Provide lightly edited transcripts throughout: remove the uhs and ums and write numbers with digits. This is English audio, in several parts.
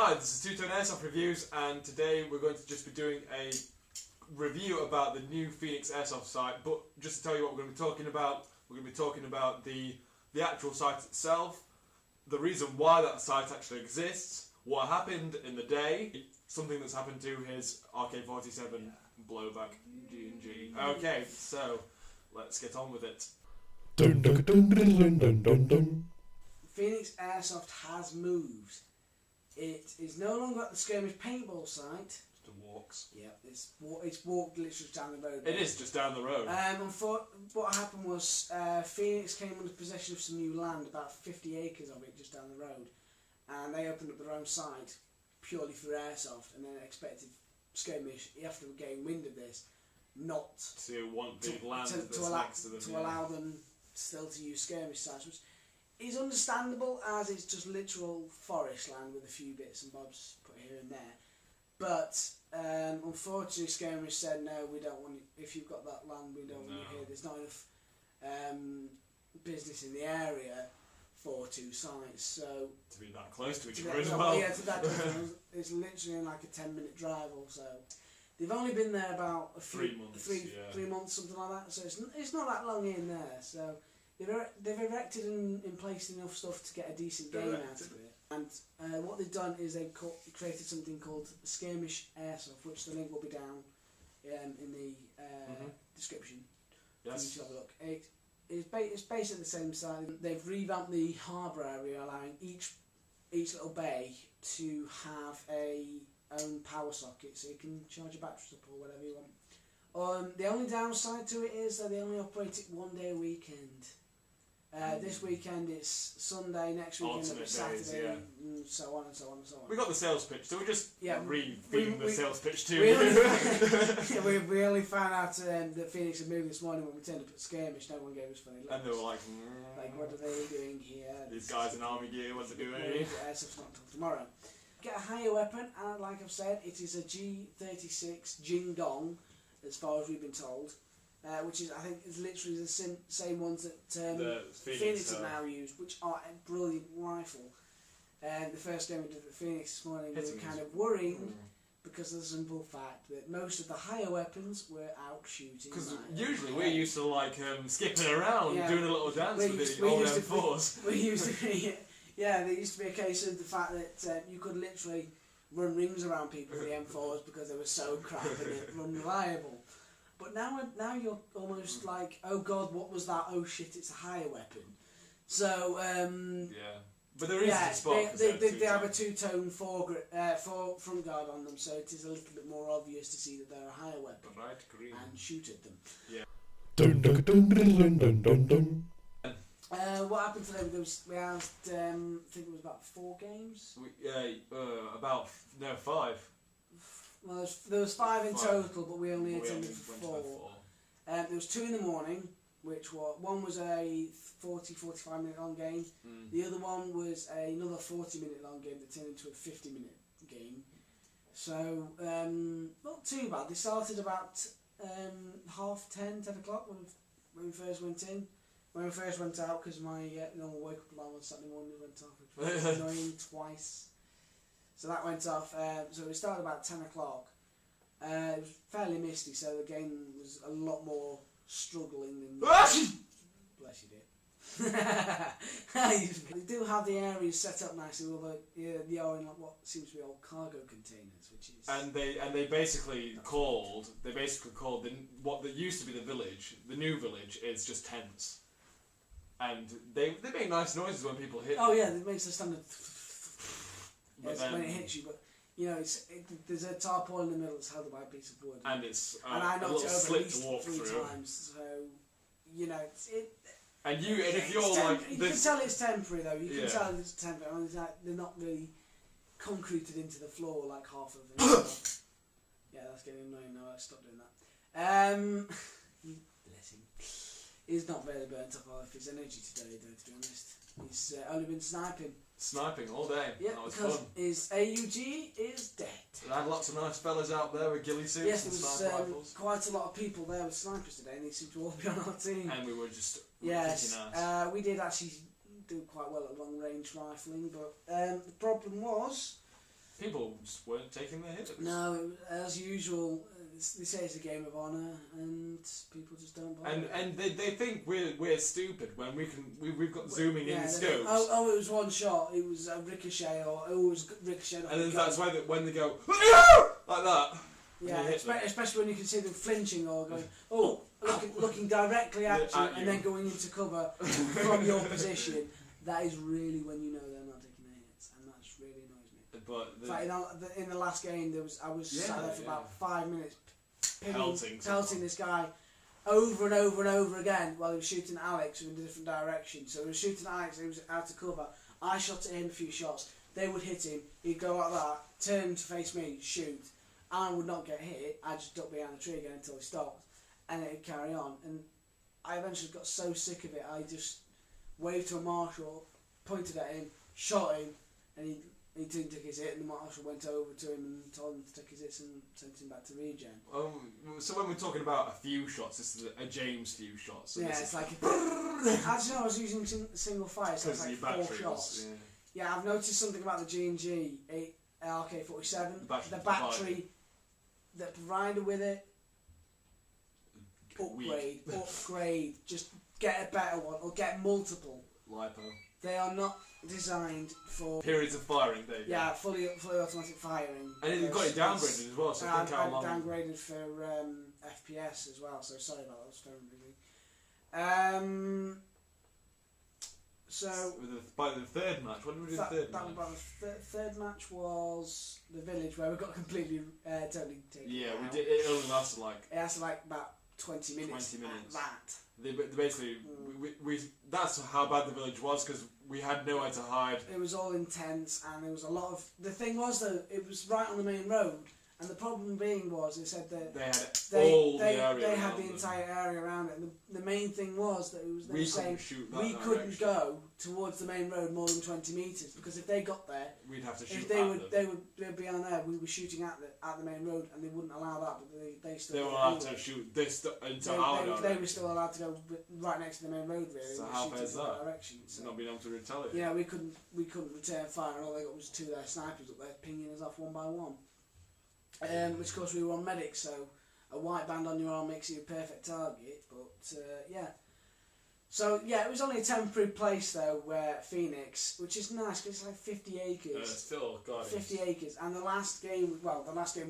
Hi, this is Two Tone Airsoft Reviews, and today we're going to just be doing a review about the new Phoenix Airsoft site. But just to tell you what we're going to be talking about, we're going to be talking about the actual site itself, the reason why that site actually exists, what happened in the day, something that's happened to his RK-47 blowback G&G. Okay, so let's get on with it. Dun, dun, dun, dun, dun, dun, dun, dun. Phoenix Airsoft has moved. It is no longer at the skirmish paintball site. Just walks. Yeah, it's walked literally down the road. It is just down the road. What happened was Phoenix came under possession of some new land, about 50 acres of it just down the road, and they opened up their own site purely for airsoft, and then expected skirmish, after getting wind of this, not to want big land that's allow, next to them. to allow them still to use skirmish sites, which is understandable as it's just literal forest land with a few bits and bobs put here and there. But unfortunately, skirmish said no, we don't want you. If you've got that land, we don't want you here. There's not enough business in the area for two sites. So to be that close to each other as well. Yeah, to that it's literally like a 10-minute drive or so. They've only been there about 3 months, 3 months, something like that. So it's not that long in there. So they've erected and placed enough stuff to get a decent game out of it. And what they've done is they've created something called Skirmish Airsoft, which the link will be down in the description. Yes. For you to have a look. It's basically the same side. They've revamped the harbour area, allowing each little bay to have a own power socket, so you can charge your batteries up or whatever you want. The only downside to it is that they only operate it 1 day a weekend. This weekend it's Sunday, next weekend it's Saturday, and so on and so on and so on. We got the sales pitch, so we just read the sales pitch too. We only found out that Phoenix had moved this morning when we turned up at skirmish. No one gave us funny looks. And they were like, what are they doing here? These guys in army gear, what's it doing? Airsoft's not until tomorrow. Get a higher weapon, and like I've said, it is a G36 Jing Dong, as far as we've been told. Which is, I think, is literally the same ones that Phoenix have now used, which are a brilliant rifle. The first game we did at Phoenix this morning, we were kind of worrying because of the simple fact that most of the higher weapons were out shooting. Because usually we're used to like skipping around, doing a little dance with the old M4s. There used to be a case of the fact that you could literally run rings around people with the M4s because they were so crap and unreliable. But now you're almost like, oh god, what was that? Oh shit, it's a higher weapon. So but there is a spot. They have a two-tone front guard on them, so it is a little bit more obvious to see that they're a higher weapon and shoot at them. Yeah. Dun, dun, dun, dun, dun, dun, dun. What happened today? We had, I think it was about 4 games. 5. Well, there was 5 in total, but we only attended 4. There was 2 in the morning, which one was a 40-45 minute long game. The other one was another 40-minute long game that turned into a 50-minute game. So not too bad. They started about 10:30 o'clock when we first went in. When we first went out, because my normal wake up alarm on Saturday morning went off, which was annoying twice. So that went off. So we started about 10 o'clock. It was fairly misty, so the game was a lot more struggling than. Bless you, dear. They do have the areas set up nicely, although they are in like what seems to be old cargo containers, which is. And they basically called what that used to be the village. The new village is just tents, and they make nice noises when people hit. Oh yeah, it makes a standard. When it hits you, but you know, there's a tarpaulin in the middle that's held by a piece of wood, and it's and I knocked it over at least 3 through. times. So you know, and if you're like, you can tell it's temporary though. You can tell it's temporary. I mean, they're not really concreted into the floor like half of them. Yeah, that's getting annoying now. Let's stop doing that. Bless him. He's not very burnt up off his energy today, though. To be honest, he's only been sniping. Sniping all day. Yeah, that was because fun. his AUG is dead. There had lots of nice fellas out there with ghillie suits yes, and there sniper was rifles. quite a lot of people there with snipers today, and they seemed to all be on our team. And we were just yes, we did actually do quite well at long range rifling, but the problem was people just weren't taking their hits. No, as usual, they say it's a game of honour, and people just don't bother. And they think we're stupid when we've got zooming in scopes. It was one shot. It was a ricochet, or it was ricocheted. And then that's why when they go like that. Yeah, especially when you can see them flinching or going, looking directly at you and then going into cover from your position. That is really when you know they're not taking their hits, and that just really annoys me. But in the last game, I was sat there for about 5 minutes, pelting this guy over and over and over again while he was shooting Alex in a different direction. So he was shooting Alex, he was out of cover. I shot at him a few shots. They would hit him. He'd go like that, turn to face me, shoot. I would not get hit. I just ducked behind the tree again until he stopped, and it'd carry on. And I eventually got so sick of it, I just waved to a marshal, pointed at him, shot him, and he didn't take his hit. And the marshal went over to him and told him to take his hits and sent him back to regen. So when we're talking about a few shots, this is a James few shots. So yeah, it's like actually, I was using single fire, so it's like 4 shots. Yeah, I've noticed something about the G&G RK-47. The battery that provided with it, upgrade, just get a better one or get multiple. LiPo. They are not designed for periods of firing. There you go. fully automatic firing. And it got it downgraded as well. So I think how long downgraded for FPS as well. So sorry about that. I was very busy. So by the third match, when did we do the third match? The third match was the village where we got completely totally taken. Yeah, out. we did. It only lasted like. It lasted like about 20 minutes. 20 minutes. They basically, we that's how bad the village was because we had nowhere to hide. It was all intense, and there was a lot of. The thing was though, it was right on the main road. And the problem being was, they said that they had they had the entire area around it. And the main thing was that it was we couldn't go towards the main road more than 20 metres because if they got there, we'd have to shoot. If they would be on there, we were shooting at the main road, and they wouldn't allow that. But they still. They were allowed to shoot this into our direction. They were still allowed to go right next to the main road, really. So how far is that? Direction, so. Not being able to retaliate. Yeah, we couldn't return fire, and all they got was 2 of their snipers up there pinging us off one by one. Which of course we were on medic, so a white band on your arm makes you a perfect target. But yeah, so yeah, it was only a temporary place though, where Phoenix, which is nice because it's like 50 acres. Still, God. 50 acres, and the last game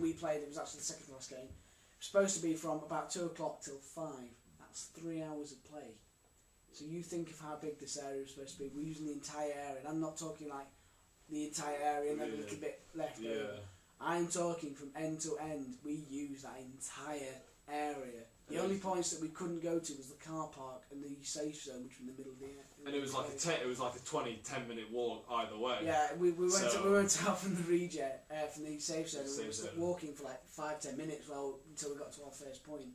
we played, it was actually the second last game. It was supposed to be from about 2 o'clock till 5. That's 3 hours of play. So you think of how big this area is supposed to be. We're using the entire area, and I'm not talking like the entire area and then a little bit left over. I'm talking from end to end. We used that entire area. The only points that we couldn't go to was the car park and the safe zone, which was in the middle of the area. And it was like a 10-minute walk either way. Yeah, we went out from the regen from the safe zone. We were walking for like 5-10 minutes until we got to our first point.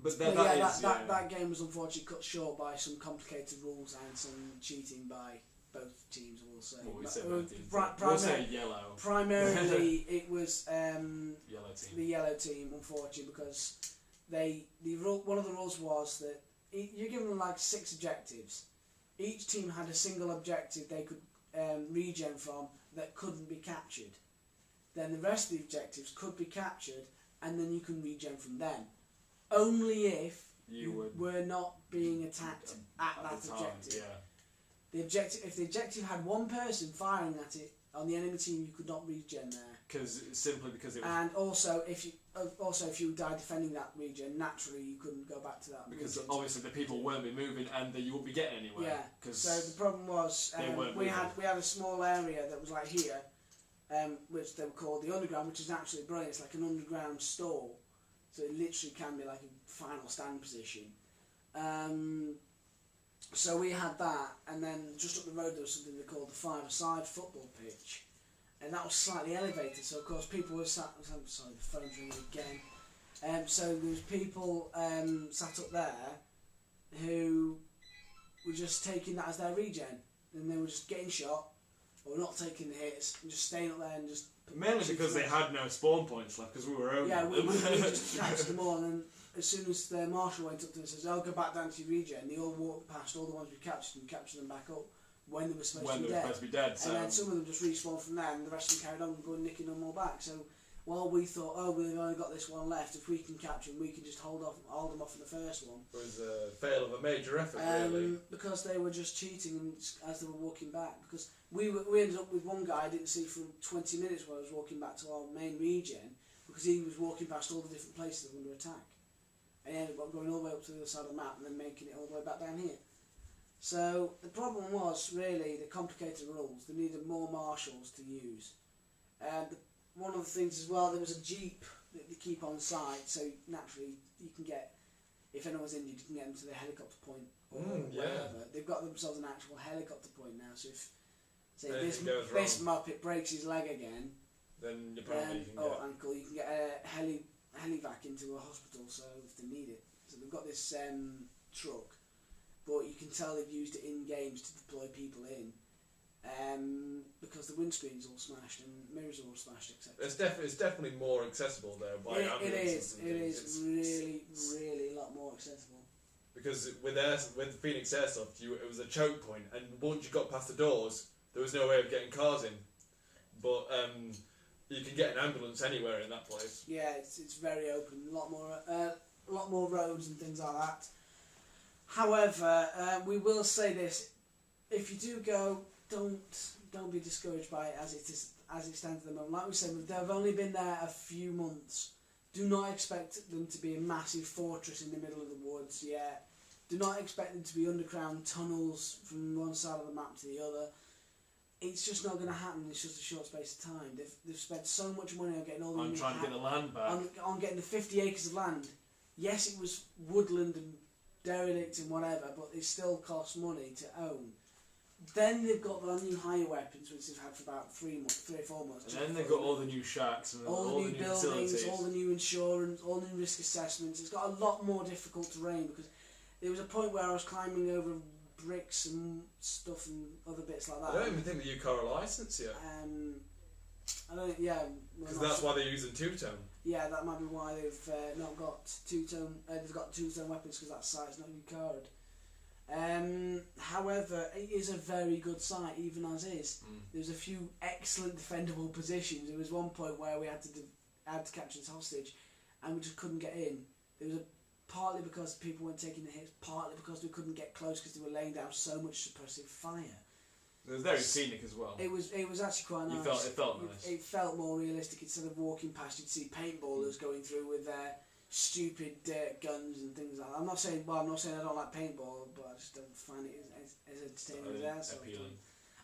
That game was unfortunately cut short by some complicated rules and some cheating by both teams, I will say. We'll say yellow. Primarily, it was yellow team. The yellow team, unfortunately, because one of the rules was that you're given them like 6 objectives. Each team had a single objective they could regen from that couldn't be captured. Then the rest of the objectives could be captured, and then you can regen from them. Only if you were not being attacked at that objective. Yeah. If the objective had one person firing at it on the enemy team, you could not regen there. Simply because it was. And also, if you died defending that region, naturally you couldn't go back to that. Because obviously the people weren't be moving, and you wouldn't be getting anywhere. Yeah. So the problem was we had a small area that was like here, which they were called the underground, which is actually brilliant. It's like an underground store, so it literally can be like a final stand position. So we had that, and then just up the road there was something they called the 5-a-side football pitch, and that was slightly elevated. So of course people were sat. Sorry, the phone's ringing again. So there was people sat up there who were just taking that as their regen, and they were just getting shot or not taking the hits and just staying up there and just. Mainly because they had no spawn points left because we were over. Yeah, we just captured them all, and then as soon as the marshal went up to them and says, "I'll go back down to your regen," they all walked past all the ones we captured and captured them back up. when they were supposed when to be they were dead. supposed to be dead. So. And then some of them just respawned from there, and the rest of them carried on going nicking them all back. So while we thought, oh, we've only got this one left, if we can capture them, we can just hold them off in the first one. It was a fail of a major effort, really. Because they were just cheating as they were walking back. Because we ended up with one guy I didn't see for 20 minutes while I was walking back to our main region, because he was walking past all the different places that were under attack. And he ended up going all the way up to the other side of the map and then making it all the way back down here. So the problem was really the complicated rules. They needed more marshals to use. One of the things as well, there was a jeep that they keep on site, so naturally you can get, if anyone's injured, you can get them to the helicopter point or wherever. They've got themselves an actual helicopter point now, so if say this Muppet breaks his leg again, then you probably can get ankle, you can get a helivac into a hospital, so if they need it. So they've got this truck, but you can tell they've used it in games to deploy people in. Because the windscreen's all smashed and mirrors are all smashed, etc. It's definitely more accessible though by ambulances. It is really a lot more accessible. Because with Phoenix Airsoft, it was a choke point, and once you got past the doors, there was no way of getting cars in. But you can get an ambulance anywhere in that place. Yeah, it's very open. A lot more roads and things like that. However, we will say this: if you do go, don't be discouraged by it as it stands at the moment. Like we said, they've only been there a few months. Do not expect them to be a massive fortress in the middle of the woods yet. Do not expect them to be underground tunnels from one side of the map to the other. It's just not going to happen in just a short space of time. They've spent so much money on getting all the trying to get the land back. On getting the 50 acres of land. Yes, it was woodland and derelict and whatever, but it still costs money to own. Then they've got the new higher weapons, which they've had for about 3 or 4 months. And then they've got all the new shacks and all the new buildings, facilities. all the new insurance, all the new risk assessments. It's got a lot more difficult terrain because there was a point where I was climbing over bricks and stuff and other bits like that. I don't even think the UK are licensed yet. I don't. Yeah. Because that's why they're using two-tone. Yeah, that might be why they've not got two-tone. They've got two-tone weapons because that site's not UCAR'd. However, it is a very good site, even as is. There's a few excellent defendable positions. There was one point where we had to capture this hostage, and we just couldn't get in. There was partly because people weren't taking the hits, partly because we couldn't get close because they were laying down so much suppressive fire. It was very scenic as well. It was actually quite nice. It felt nice. It felt more realistic. Instead of walking past, you'd see paintballers going through with their stupid guns and things like that. I'm not saying I don't like paintball, but I just don't find it as entertaining as airsoft. Appealing.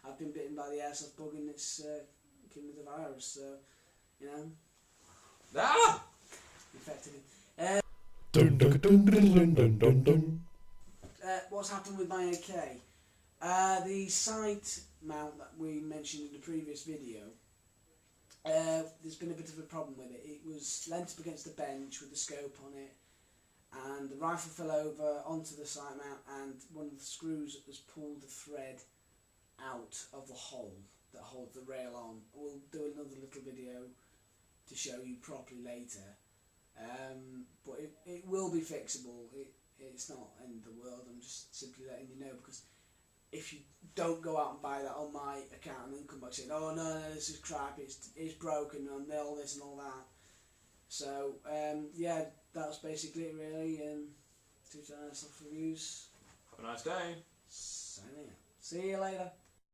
I've been bitten by the airsoft bug and it's given me the virus, so you know. Infected me. Dun dun dun dun dun dun dun. What's happened with my AK? The sight mount that we mentioned in the previous video, there's been a bit of a problem with it. It was leant up against the bench with the scope on it, and the rifle fell over onto the sight mount, and one of the screws has pulled the thread out of the hole that holds the rail on. We'll do another little video to show you properly later, but it will be fixable. It's not the end of the world. I'm just simply letting you know, because if you don't go out and buy that on my account and then come back saying, oh no, this is crap, it's broken and all this and all that. So yeah, that was basically it really. 2 Airsoft reviews. Have a nice day. Signing out. See you later.